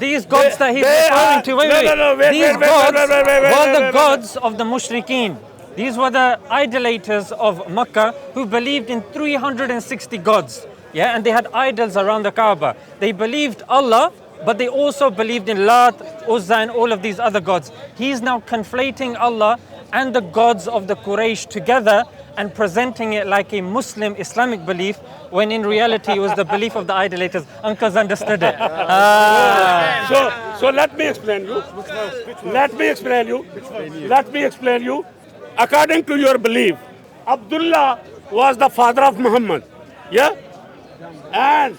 these gods that he's they referring are- to, wait, these gods were the gods of the mushrikeen. These were the idolaters of Makkah who believed in 360 gods. Yeah, and they had idols around the Kaaba. They believed Allah, but they also believed in Lat, Uzza, and all of these other gods. He's now conflating Allah and the gods of the Quraysh together and presenting it like a Muslim Islamic belief, when in reality it was the belief of the idolaters. Uncle's understood it. So let me explain you. Let me explain you. Let me explain you. According to your belief, Abdullah was the father of Muhammad. Yeah? And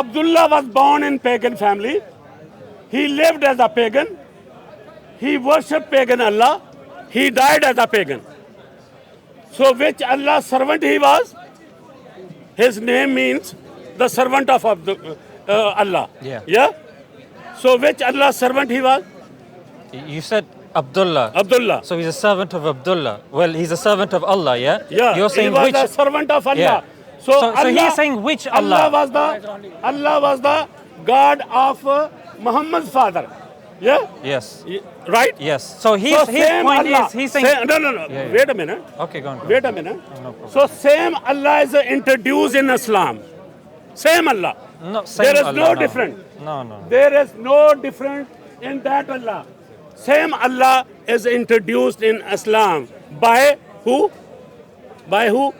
Abdullah was born in pagan family. He lived as a pagan. He worshipped pagan Allah. He died as a pagan. So which Allah's servant he was? His name means the servant of Allah. Yeah. Yeah? So which Allah's servant he was? You said Abdullah. Abdullah. So he's a servant of Abdullah. Well, he's a servant of Allah, yeah? Yeah, You're saying he was which? the servant of Allah. Yeah. So, So Allah, he's saying which Allah? Allah was the God of Muhammad's father. Yeah? Yes. Right? Yes. So his same point Allah, is, he's saying... No. Yeah. Wait a minute. Okay, go on. Wait a minute. No problem. So same Allah is introduced in Islam. Same Allah. Not saying There is Allah, no difference. No. There is no difference in that Allah. Same Allah is introduced in Islam. By who? By who?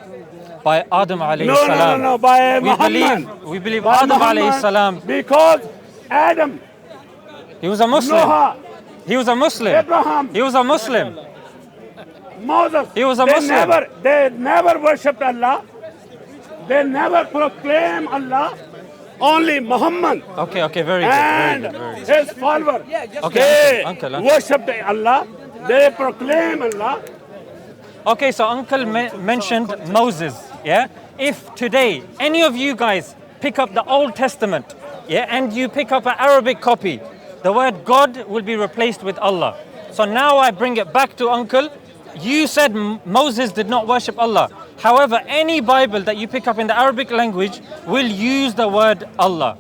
By Adam alayhi No, salam. no. By Muhammad. We believe By Adam alayhi Muhammad, salam. Because Adam, He was a Muslim. Noah, He was a Muslim. Abraham, He was a Muslim. Moses, He was a Muslim. They never worshipped Allah. They never proclaim Allah. Only Muhammad Okay, very good. and Very good, very good. his followers. Okay, They uncle. worshipped Allah. They proclaim Allah. Okay, so Uncle mentioned Moses, yeah? If today any of you guys pick up the Old Testament, yeah, and you pick up an Arabic copy, the word God will be replaced with Allah. So now I bring it back to Uncle. You said Moses did not worship Allah. However, any Bible that you pick up in the Arabic language will use the word Allah.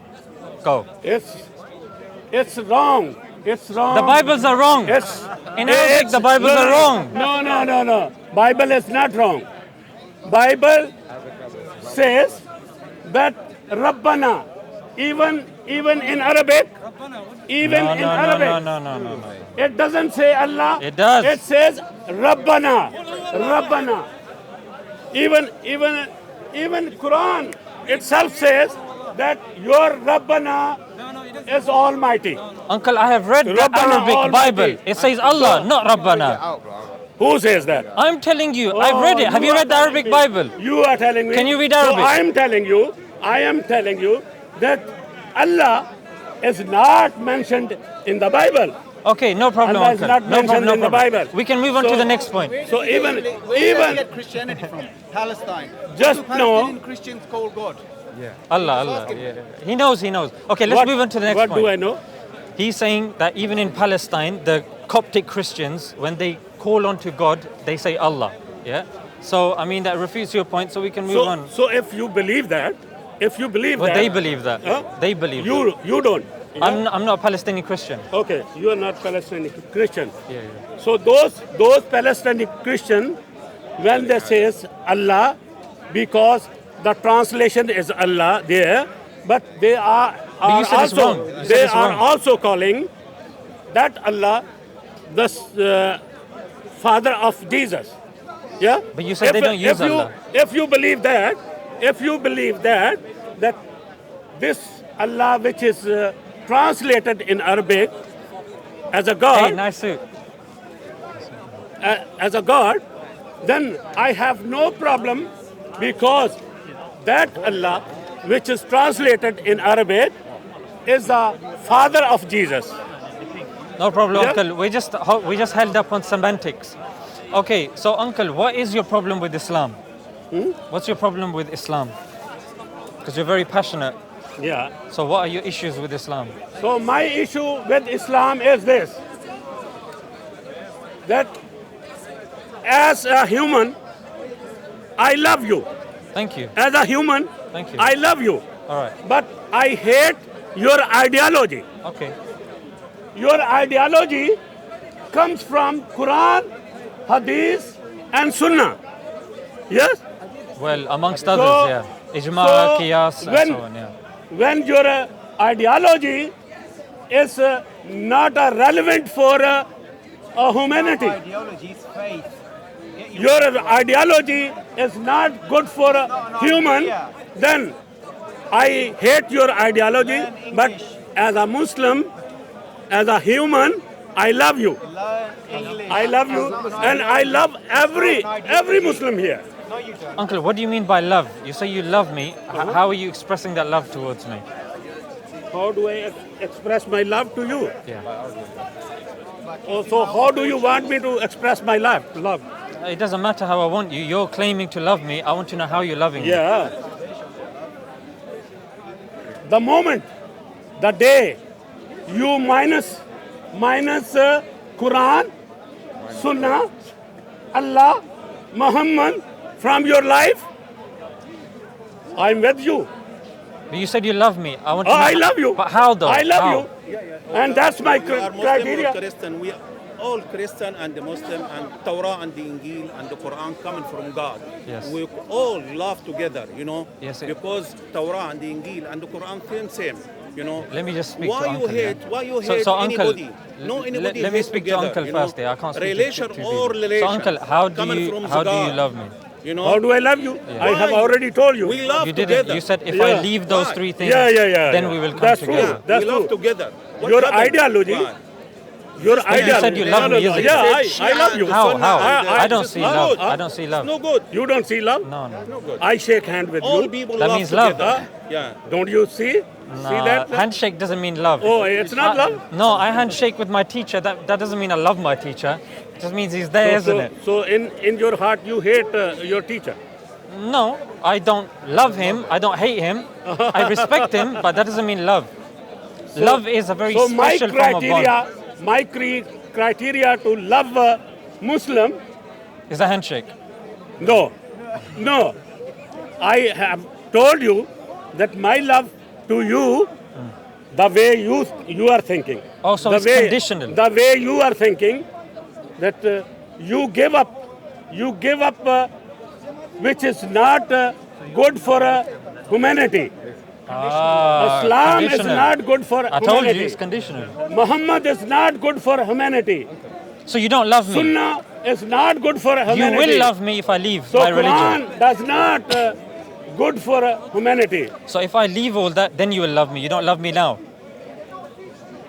Go. It's wrong. It's wrong. The Bibles are wrong. It's, In Arabic, the Bibles are wrong. No. Bible is not wrong. Bible says that Rabbana, even in Arabic, No. it doesn't say Allah. It does. It says Rabbana. Even Quran itself says that your Rabbana is Almighty. Uncle, I have read the Rabbana Arabic Almighty. Bible. It says Allah, not Rabbana. Who says that? I'm telling you, I've read it. Have you read the Arabic Bible? You are telling me. Can you read Arabic? So I am telling you that Allah is not mentioned in the Bible. Okay, no problem, Allah is Uncle. not No mentioned problem, no in the problem. Bible. We can move on to So- the next point. So even Where did they get Christianity from? Palestine. Just What do know- Palestinian Christians call God. Allah. Yeah. He knows. Okay, let's move on to the next what point. do I know? He's saying that even in Palestine, the Coptic Christians, when they call on to God, they say Allah. Yeah. So I mean that refutes your point. So we can move on. So if you believe that, But they believe that. Huh? They believe. that. you don't. I'm not a Palestinian Christian. Okay, you are not Palestinian Christian. Yeah. So those Palestinian Christian, when they say Allah, because the translation is Allah there, but they are you said it's wrong. You said they it's are wrong. also calling that Allah the father of Jesus. Yeah. But you said they don't use Allah. If you believe that, that this Allah which is translated in Arabic as a God, Hey, nice suit. as a God, then I have no problem, because that Allah which is translated in Arabic is the father of Jesus. No problem, Yeah. Uncle. We just held up on semantics. Okay, so Uncle, what is your problem with Islam? What's your problem with Islam? Because you're very passionate. Yeah. So what are your issues with Islam? So my issue with Islam is this, that as a human, I love you. Thank you. As a human, Thank you. I love you. All right. But I hate your ideology. Okay. Your ideology comes from Quran, Hadith, and Sunnah. Yes? Well, amongst So- others, yeah. Ijma, so Qiyas, and when- so on, yeah. When your ideology is not relevant for humanity, Ideology is faith. your ideology is not good for a human, yeah. then I hate your ideology. Learn But English. as a Muslim, as a human, I love you. Learn English. I love you, and I love every Muslim here. No, you don't. Uncle, what do you mean by love? You say you love me. How are you expressing that love towards me? How do I express my love to you? Yeah. Oh, so how do you want me to express my love? It doesn't matter how I want you. You're claiming to love me. I want to know how you're loving me. Yeah. The moment, the day you minus Quran, Sunnah, Allah, Muhammad from your life, I'm with you. But you said you love me. I want Oh, to know I love you. But how though? I love How? you. And that's my We are Muslim criteria. or Christian. We are all Christian and the Muslim and Torah and the Injil and the Quran coming from God. Yes. We all love together, you know, Yes, because Torah and the Injil and the Quran same, you know. Let me just speak why to you Uncle, hate? yeah. Why you So- hate so Uncle, anybody? No, anybody. let me hate speak to together, Uncle you first. know. Yeah, I can't speak to relation two or people. relation. So Uncle, how do coming you from how do you God, love me? You know. How do I love you? I have Why? already told you. We love You didn't. together. You said if Yeah. I leave those Why? three things, Yeah. then yeah. we will come That's together. true. That's we love true. together. What Your happened? ideology. Why? Your you ideology. said you love me, isn't it? Yeah, I love you. How? How? I I don't It's see not love. good. I don't see love. It's no good. You don't see love? No, no. No good. I shake hand with All you. people That love means love. together. Yeah. Don't you see? See Nah, that? handshake doesn't mean love. Oh, it's not love? No, I handshake with my teacher. That doesn't mean I love my teacher. It just means he's there, isn't it? So in your heart you hate your teacher. No, I don't love him. I don't hate him. I respect him, but that doesn't mean love. Love is a very So my special form of bond. criteria to love a Muslim, Is a handshake. no. I have told you that my love to you, the way you are thinking. Oh, so the it's way, conditional. The way you are thinking, that you give up, which is not good for humanity. Islam is conditional. not good for I told you humanity. it's conditional. Muhammad is not good for humanity. So you don't love me. Sunnah is not good for You humanity. will love me if I leave So my religion. Quran does not good for humanity. So if I leave all that, then you will love me. You don't love me now.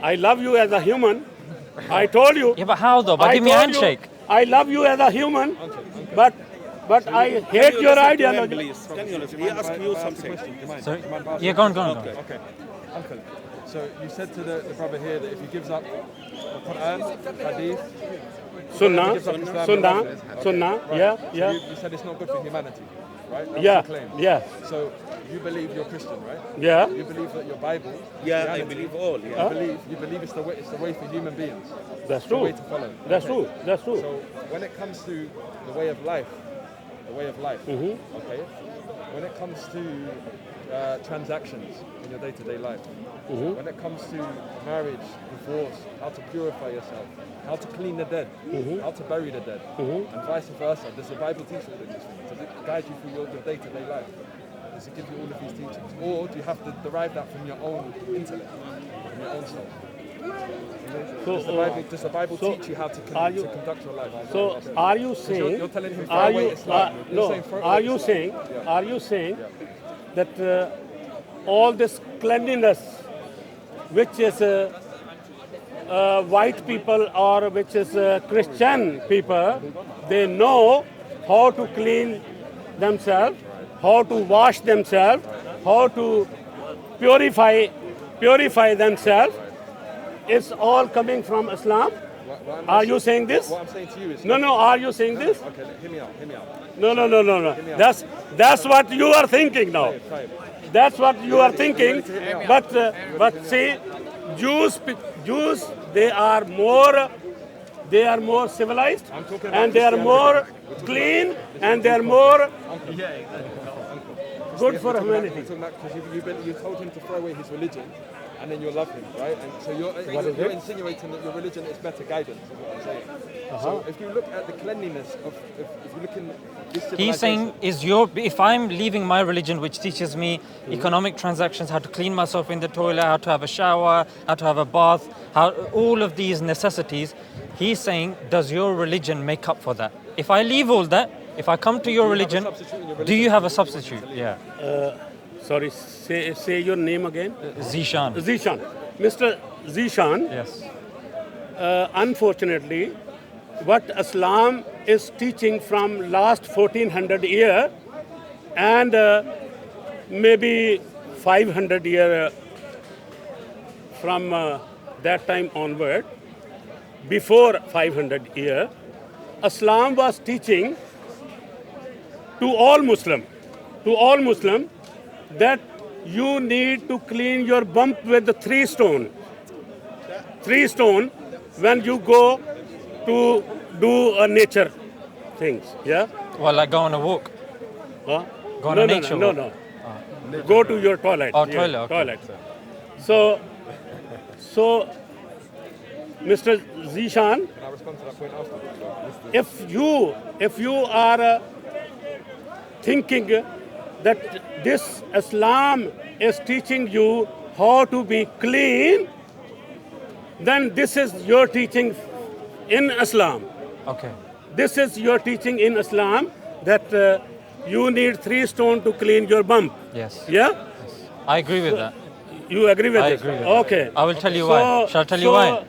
I love you as a human. I told you. Yeah, but how though? But I give me a told you, handshake. I love you as a human, but I hate your ideology. Please, can you listen? He asked you something. Sorry? Yeah, go on. Okay. Uncle, so you said to the brother here that if he gives up the Quran, Hadith, Sunnah, gives up Islam, Sunnah, yeah. you said it's not good for humanity, right? That was Yeah, the claim. yeah, So you believe you're Christian, right? yeah. You believe that your Bible, Yeah, I Christianity, believe all. Yeah. you believe it's the way for human beings. That's The true. way to follow. That's Okay. true. That's true. So when it comes to the way of life, Mm-hmm. okay, when it comes to transactions in your day-to-day life, Mm-hmm. when it comes to marriage, divorce, how to purify yourself, how to clean the dead, Mm-hmm. how to bury the dead, and vice versa, does the Bible teach all of these things? Does it guide you through your day-to-day life? Does it give you all of these teachings? Or do you have to derive that from your own intellect, from your own soul? Does the Bible so teach you how to, are you- to conduct your life? So are you saying? you're telling him throw Are away you? Islam. You're No. saying throw Are away you Islam. saying? Yeah. Are you saying that all this cleanliness, which is white people or which is Christian people, they know how to clean themselves, how to wash themselves, how to purify themselves. It's all coming from Islam. Are you saying this? What I'm saying to you is... No. Are you saying this? Okay, hear me out. No. That's what you are thinking now. Try it. That's what you are thinking. But see, Jews they are more civilized, I'm talking about and they are more clean, and they are more good for humanity. Because you told him to throw away his religion and then you'll love him, right? And so you're insinuating that your religion is better guidance, is what I'm saying. So if you look at the cleanliness of, if you look in this civilization... He's saying, if I'm leaving my religion, which teaches me economic transactions, how to clean myself in the toilet, how to have a shower, how to have a bath, all of these necessities, he's saying, does your religion make up for that? If I leave all that, if I come to your religion, do you have a substitute? Yeah. Sorry, say your name again. Zishan. Zishan. Mr. Zishan, Yes. Unfortunately, what Islam is teaching from last 1400 year and maybe 500 year from that time onward, before 500 year, Islam was teaching to all Muslim, that you need to clean your bump with the 3 stone. 3 stone when you go to do a nature things. Yeah. Well, like go on a walk. Huh? Go on a nature walk. No. Go to your toilet. Oh, Yeah, toilet, okay. Toilet. So, Mr. Zishan, Can I respond to that point after? if you are thinking that this Islam is teaching you how to be clean, then this is your teaching in Islam. Okay. This is your teaching in Islam that you need 3 stone to clean your bump. Yes. Yeah? I agree with that. You agree with I this? agree with Okay. that. I will tell you why. Shall I tell you why?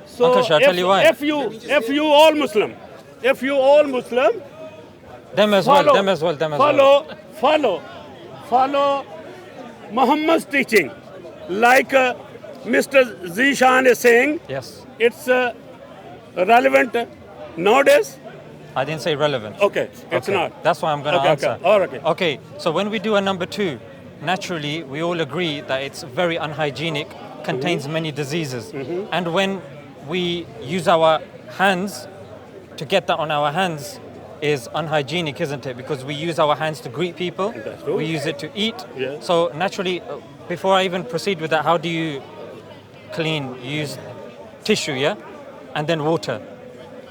So Uncle, shall I tell you why? If you all Muslim, Them as well. Follow Muhammad's teaching. Like Mr. Zishan is saying, Yes. it's relevant nowadays. I didn't say relevant. Okay, it's Okay. not. That's why I'm going to Okay, answer. okay. All right. Okay, so when we do a number 2, naturally we all agree that it's very unhygienic, contains many diseases. And when we use our hands, to get that on our hands is unhygienic, isn't it? Because we use our hands to greet people, That's true. we use it to eat. Yeah. So naturally, before I even proceed with that, how do you clean? You use tissue, yeah? And then water.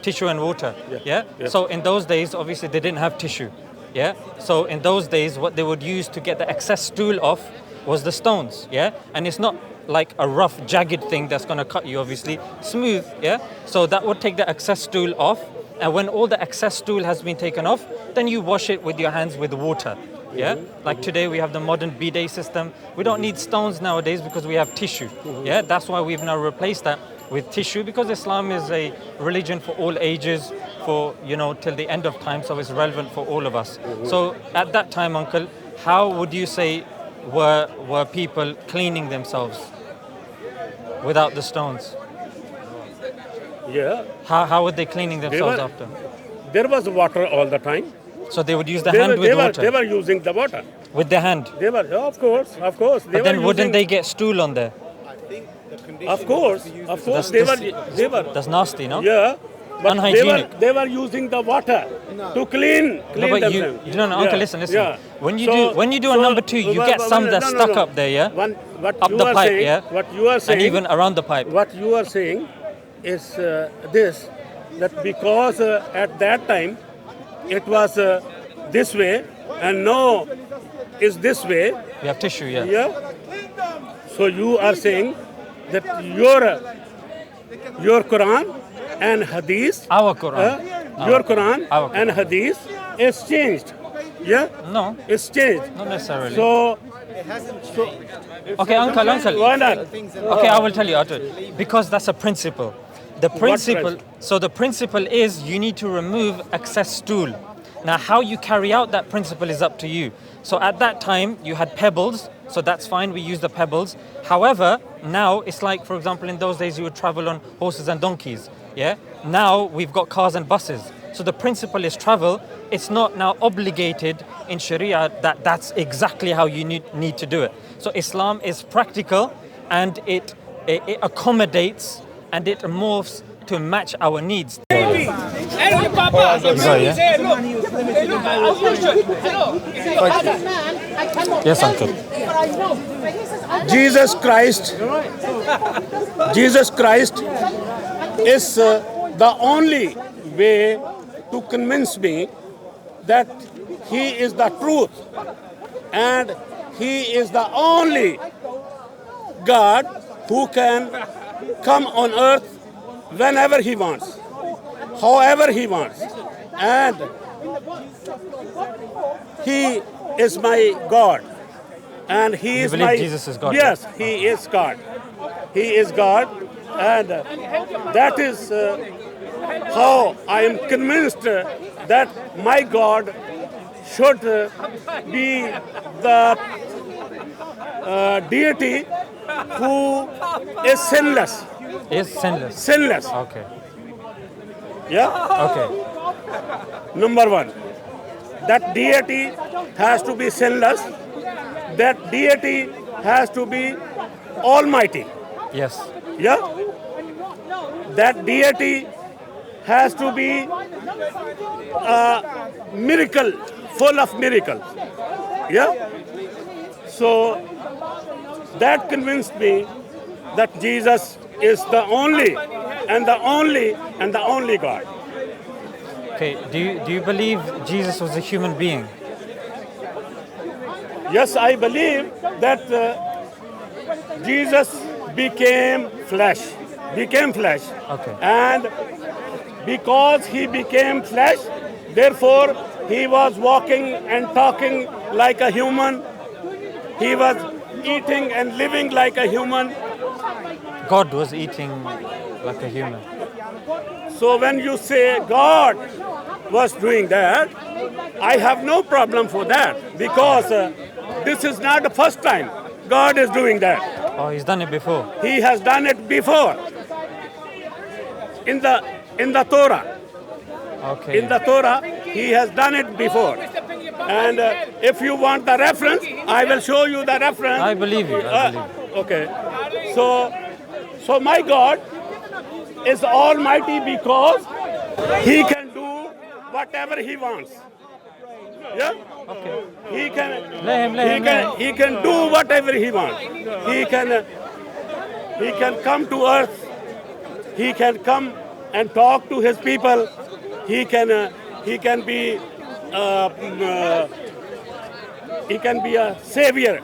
Tissue and water, yeah? So in those days, obviously they didn't have tissue, yeah? So in those days, what they would use to get the excess stool off was the stones, yeah? And it's not like a rough, jagged thing that's gonna cut you, obviously. Smooth, yeah? So that would take the excess stool off, and when all the excess stool has been taken off, then you wash it with your hands with water, yeah? Like today we have the modern bidet system. We don't need stones nowadays because we have tissue, yeah? That's why we've now replaced that with tissue, because Islam is a religion for all ages, for, till the end of time, so it's relevant for all of us. So at that time, Uncle, how would you say were people cleaning themselves without the stones? Yeah. How were they cleaning themselves were- after? There was water all the time. So they would use the hand with water? They were using the water. With the hand? They were, of course. But then wouldn't they get stool on there? Of course, That's they were. That's nasty, no? Yeah, but Unhygienic. they were using the water to clean No, but themselves. you don't know, Uncle, listen. Yeah. When you do a number 2, you get some that's stuck up there, yeah? What Up you the are pipe, saying, yeah? What you are saying, And even around the pipe. what you are saying is this, that because at that time it was this way and now is this way, We have tissue, yeah. yeah. So you are saying that your Quran and Hadith, Our Quran. your Quran Our Quran. and Hadith is changed. Yeah, No, it's changed. not necessarily. So Okay, Uncle. why not? Okay, I will tell you. Because that's a principle. The principle. principle? So the principle is you need to remove excess stool. Now, how you carry out that principle is up to you. So at that time, you had pebbles. So that's fine. We use the pebbles. However, now it's like, for example, in those days you would travel on horses and donkeys. Yeah. Now we've got cars and buses. So the principle is travel. It's not now obligated in Sharia that that's exactly how you need to do it. So Islam is practical, and it accommodates and it morphs to match our needs. Yes, Uncle. Jesus Christ is the only way to convince me that he is the truth and he is the only God who can come on earth whenever he wants, however he wants. And he is my God. And he You is believe my... Jesus is God? Yes, he is God. He is God. And that is how I am convinced that my God should be the deity who is sinless. Is sinless. Sinless. Okay. Yeah? Okay. Number one. That deity has to be sinless. That deity has to be almighty. Yes. Yeah? That deity has to be a miracle, full of miracles. Yeah? So that convinced me that Jesus is the only and the only and the only God. Okay. Do you believe Jesus was a human being? Yes, I believe that Jesus became flesh. Okay. And because he became flesh, therefore he was walking and talking like a human. He was eating and living like a human. God was eating like a human. So when you say God was doing that, I have no problem for that because this is not the first time God is doing that. Oh, he's done it before. He has done it before in the Torah. Okay. In the Torah, he has done it before. And if you want the reference, I will show you the reference. I believe you. I believe you. Okay. So my God is almighty because he can do whatever he wants. Yeah? Okay. He can he can do whatever he wants. He can come to earth. He can come and talk to his people. He can be a savior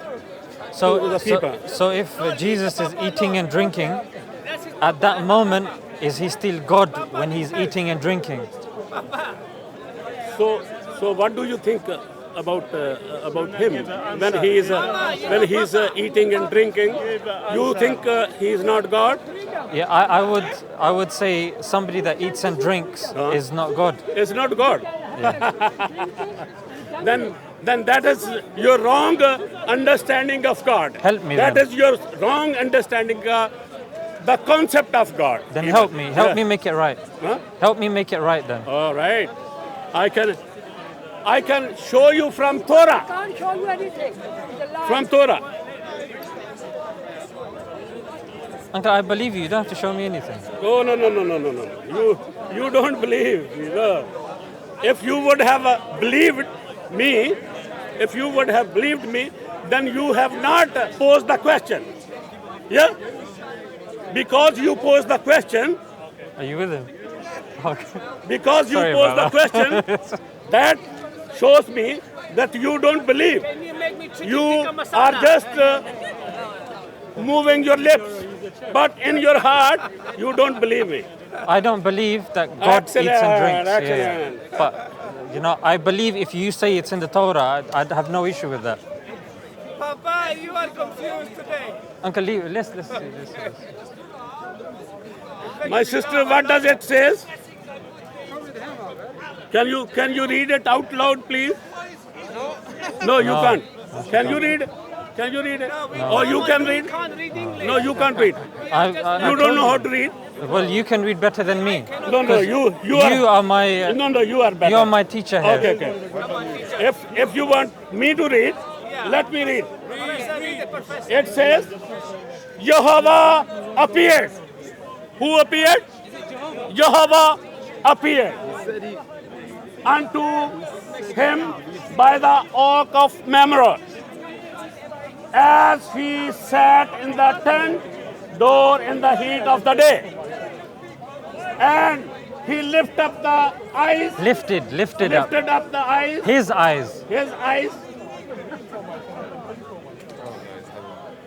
to the people. So if Jesus is eating and drinking, at that moment, is he still God when he's eating and drinking? So what do you think about him when he is eating and drinking? You think he is not God? Yeah, I would say somebody that eats and drinks is not God. Is not God. Then that is your wrong understanding of God. Help me That then. is your wrong understanding the concept of God. Then even. help me make it right. Huh? Help me make it right then. All right. I can show you from Torah. Can't show you anything. From Torah. Uncle, I believe you. You don't have to show me anything. Oh, no. You don't believe. No. If you would have believed me, then you have not posed the question. Yeah? Because you posed the question, Are you with him? Okay. because you Sorry, posed the brother. question, that shows me that you don't believe. You are just moving your lips, but in your heart, you don't believe me. I don't believe that God eats and drinks. Excellent. But I believe if you say it's in the Torah, I'd have no issue with that. Papa, you are confused today. Uncle, leave. Let's see. My sister, what does it say? Can you read it out loud, please? No, you can't. Can you read? Can you read it? Or you can read? No, you can't read. You don't know how to read. Well, you can read better than me. No, you are my. No, you are better. You are my teacher here. Okay. If you want me to read, let me read. It says, Jehovah appeared. Who appeared? Jehovah appeared unto him by the oak of Mamre. as he sat in the tent door in the heat of the day. And he lifted up the eyes, Lifted up. lifted up the eyes, His eyes. his eyes.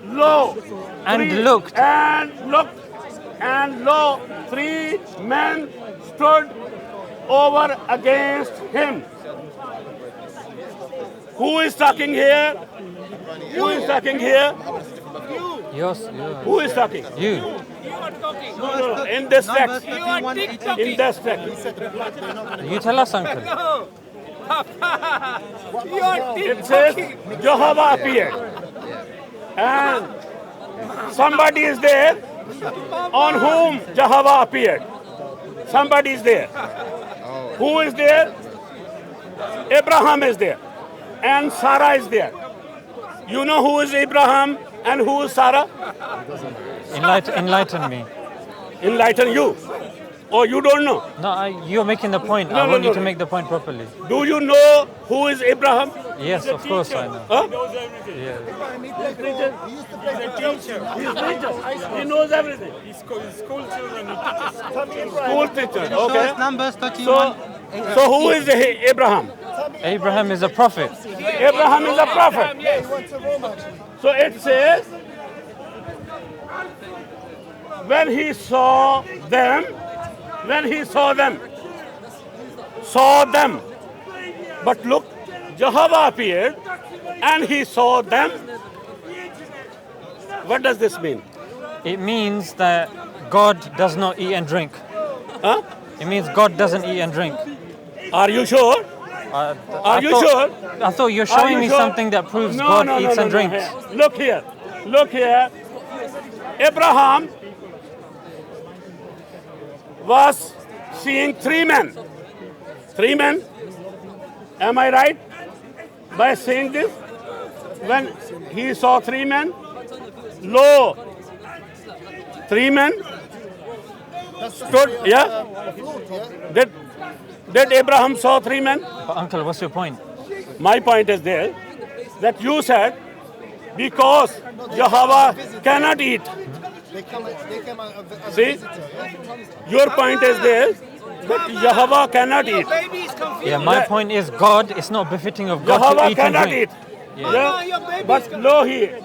Lo, And three- looked. and lo, three men stood over against him. Who is talking here? Who is talking here? Yes. Who is talking? You. You are talking. No, in this text. You are In TikToking. this text. You tell us, uncle. No. Papa, you are It says TikToking. Jehovah appeared. And somebody is there on whom Jehovah appeared. Somebody is there. Who is there? Abraham is there. And Sarah is there. You know who is Abraham and who is Sarah? Enlighten me. Enlighten you. Oh, you don't know. No, you're making the point. I No, want no, you to no. make the point properly. Do you know who is Abraham? Yes, of course I know. Huh? Yeah. He's preacher. He knows everything. He's school children. He teaches. School teacher. Show us Okay. Numbers 31. So who is Abraham? Abraham is a prophet. Abraham is a prophet. Yes. So it says, when he saw them, but look, Jehovah appeared and he saw them. What does this mean? It means that God does not eat and drink. Huh? It means God doesn't eat and drink. Are you sure? Are you sure? I thought you're Are showing you me sure? something that proves No, God no, no, eats no, and no. drinks. Here. Look here. Abraham was seeing three men. Three men. Am I right by saying this? When he saw three men, lo, three men stood. Yeah. Did Abraham saw three men? But uncle, what's your point? My point is there that you said because Jehovah cannot eat. They come as See? a visitor. Yeah? Your point is there that Jehovah cannot eat. Baby is confused. Yeah, my point is God, it's not befitting of God to Jehovah eat and cannot drink. eat. Mama, your baby is But confused. lo here.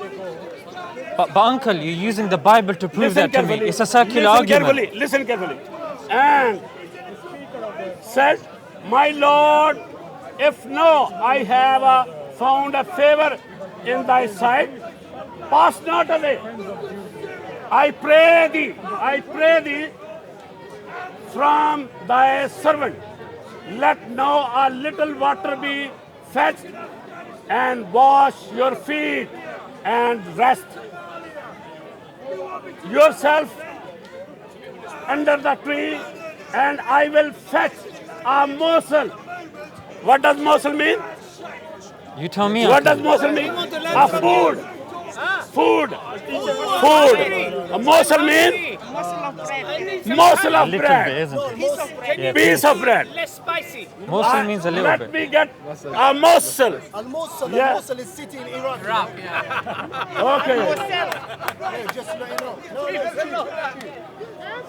But uncle, you're using the Bible to prove that to me. It's a circular argument. Listen carefully. And said, my Lord, if no, I have found a favor in thy sight, pass not away. I pray thee from thy servant. Let now a little water be fetched and wash your feet and rest yourself under the tree, and I will fetch a morsel. What does morsel mean? You tell me, What does uncle. morsel mean? A food. Food. A morsel means morsel A of little bit, bread. isn't it? Yeah, Piece of bread. Less spicy. morsel means a little Let bit. me get a morsel. Al-Mosul, Yeah. Al-Mosul is city in Iraq. Okay. Yeah, just to let you know. No, it's true.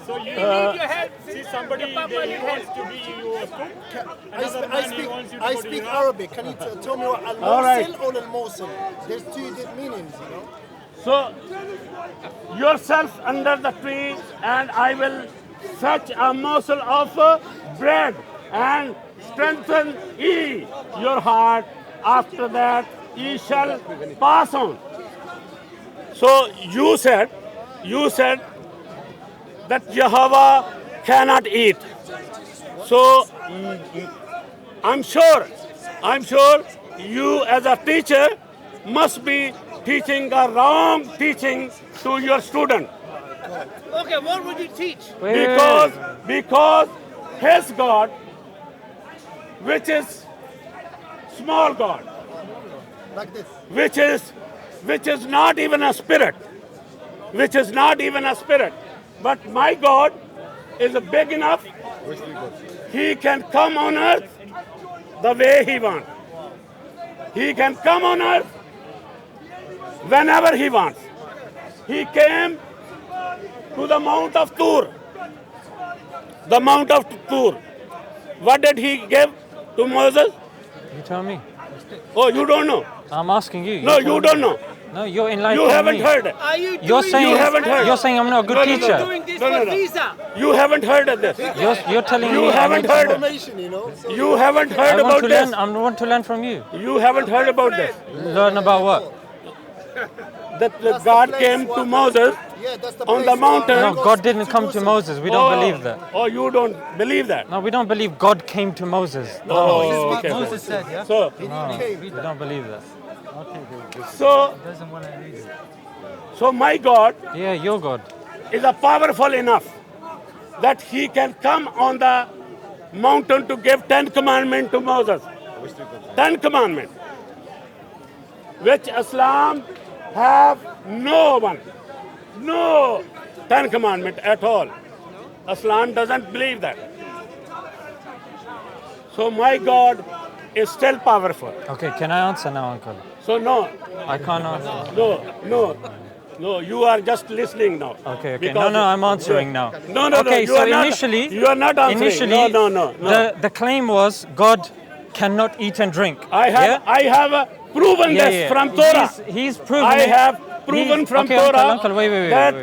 So you Need your help. see somebody Your papa that need wants help. to be your cook. I Another man he wants you to I go to speak Iraq. Arabic. Can you tell me what All right. Al-Mosul or Al-Mosul? There's two meanings, you know. So, yourself under the tree, and I will fetch a morsel of bread and strengthen ye your heart. After that, ye shall pass on. So you said that Jehovah cannot eat. So I'm sure you as a teacher must be teaching a wrong teaching to your student. Okay, what would you teach? Because his God, which is small God, Like this. which is not even a spirit, but my God is big enough. He can come on earth the way he wants. He can come on earth whenever he wants. He came to the Mount of Tur. The Mount of Tur. What did he give to Moses? You tell me. Oh, you don't know? I'm asking you. No, tell you me. don't know. No, you're enlightening You haven't me. heard. Are you You're doing saying You haven't heard. You're saying I'm not a good No, no, no, teacher. doing this No, no, for no. visa? You haven't heard of this. You're telling You me haven't I need heard. Information, you know. So You haven't I heard want about to this. learn. I want to learn from you. You haven't heard about this. Learn about what? That that's the God place came to where- Moses. Yeah, that's the On place the where mountain. No, goes God didn't come to Jerusalem. Moses. We don't believe that. Oh, you don't believe that? No, we don't believe God came to Moses. No, Oh, okay. Moses said, yeah? So, we don't believe that. so my God Yeah, your God. is a powerful enough that he can come on the mountain to give 10 commandments to Moses. 10 commandments. Which Islam have no one. No 10 commandments at all. Islam doesn't believe that. So my God is still powerful. Okay, can I answer now, Uncle? So no, I can't answer. no, you are just listening now. Okay. Because No, I'm answering now. No, Okay, you so are not- initially, you are not answering. Initially, No. The claim was God cannot eat and drink. I have proven this from Torah. He's proven I it. have proven from okay, Torah Uncle, wait. that-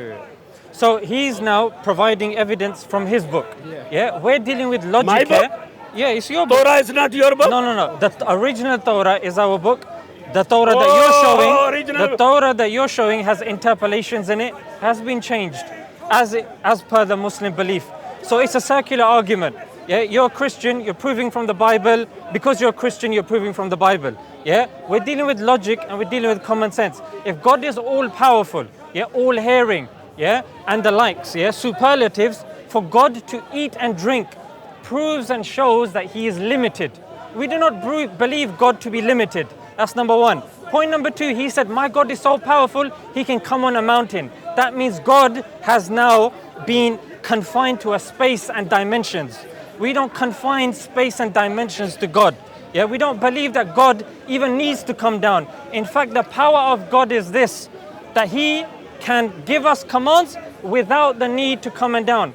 So he's now providing evidence from his book. Yeah, we're dealing with logic My book? here. Yeah, it's your book. Torah is not your book. No. The original Torah is our book. The Torah that Oh, you're showing, original. the Torah that you're showing has interpolations in it, has been changed as per the Muslim belief. So it's a circular argument. Yeah, you're a Christian, you're proving from the Bible. Because you're a Christian, you're proving from the Bible. Yeah, we're dealing with logic and we're dealing with common sense. If God is all powerful, yeah, all hearing, yeah, and the likes, yeah, superlatives, for God to eat and drink proves and shows that he is limited. We do not believe God to be limited. That's number one. Point number two, he said, my God is so powerful, he can come on a mountain. That means God has now been confined to a space and dimensions. We don't confine space and dimensions to God. Yeah, we don't believe that God even needs to come down. In fact, the power of God is this, that he can give us commands without the need to come down.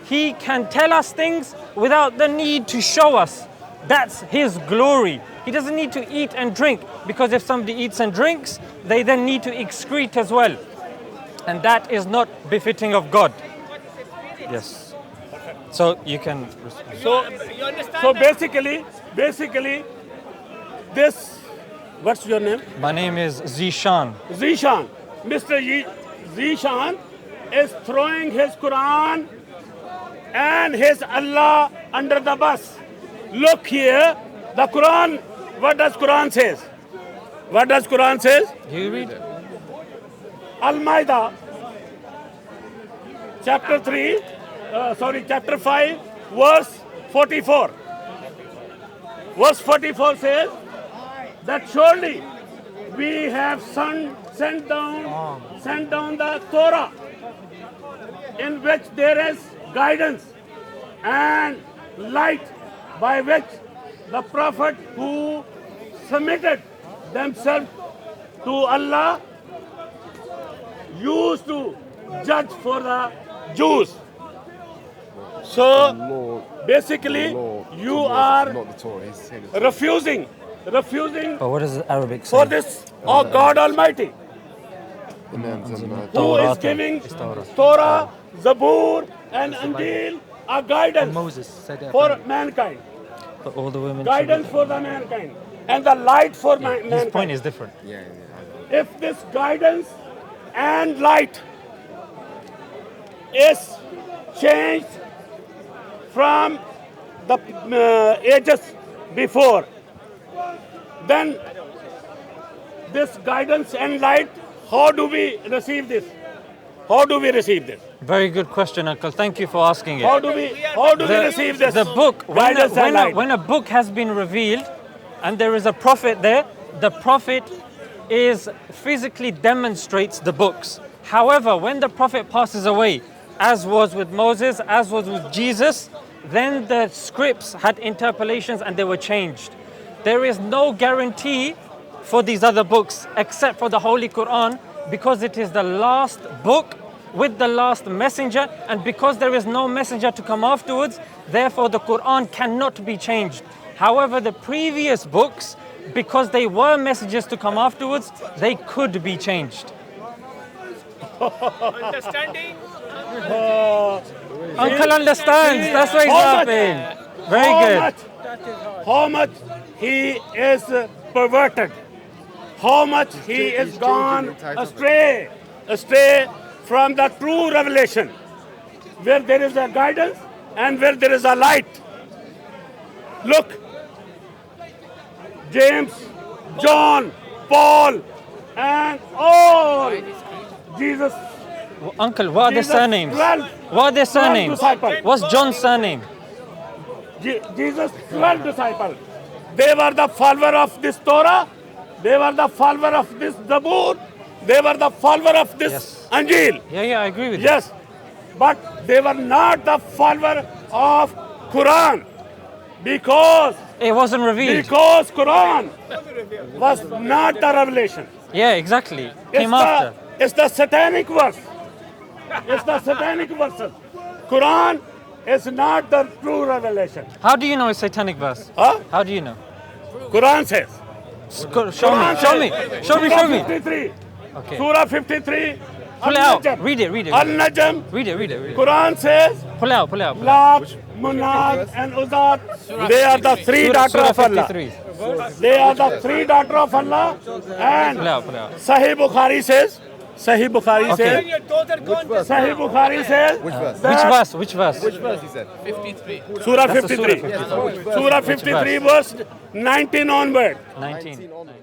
He can tell us things without the need to show us. That's his glory. He doesn't need to eat and drink, because if somebody eats and drinks, they then need to excrete as well. And that is not befitting of God. Yes. So you can... So basically, this, what's your name? My name is Zishan. Zishan. Mr. Zishan is throwing his Quran and his Allah under the bus. Look here, the Quran, what does Quran says? What does Quran says? You read? Al-Ma'idah, chapter 5, verse 44. Verse 44 says that surely we have sent down the Torah, in which there is guidance and light, by which the prophet who submitted themselves to Allah used to judge for the Jews. So basically, you are refusing But what does the Arabic say? for this, oh God Almighty, who is giving Torah, Zabur, and Injil a guidance Moses said that. for mankind, But all the women... guidance for the mankind, and the light for His mankind. point is different. If this guidance and light is changed from the ages before, then this guidance and light, how do we receive this? How do we receive this? Very good question, Uncle. Thank you for asking it. How do we receive this? The book, guidance and light? when a book has been revealed and there is a prophet there, the prophet physically demonstrates the books. However, when the prophet passes away, as was with Moses, as was with Jesus, then the scripts had interpolations and they were changed. There is no guarantee for these other books except for the Holy Quran, because it is the last book with the last messenger, and because there is no messenger to come afterwards, therefore the Quran cannot be changed. However, the previous books, because they were messengers to come afterwards, they could be changed. Understanding? Uncle understands, that's why he's How much- laughing. Very good. How much he is perverted. How much he is gone astray from the true revelation, where there is a guidance and where there is a light. Look, James, John, Paul, and all Jesus. Uncle, what are their Jesus, surnames? 12 What are their surnames? disciples. What's John's surname? Jesus' 12 disciples. They were the follower of this Torah. They were the follower of this Zabur. They were the follower of this Yes. Anjil. Yeah, I agree with you. Yes, but they were not the follower of Quran because It wasn't revealed. Quran was not the revelation. Yeah, exactly. Came after. It's the satanic verse. It's the satanic verses. Quran is not the true revelation. How do you know it's satanic verse? Huh? How do you know? Quran says. Show me. Surah 53. Okay. Surah 53. Pull it out. Al-Najm. Read it. Al-Najm. Read it. Quran says, Pull it out. Lat, Munad, and Uzat. They are the three daughters Surah of Allah. 53. They are the three daughters of Allah. And Pull it out. Sahih Bukhari says, Okay. says, Your daughter gone to Sahih Bukhari says, Which verse? that Which verse? Which verse he said? 53. Surah That's the 53. Surah 53. Surah 53 verse 19 onward. 19. 19 onward.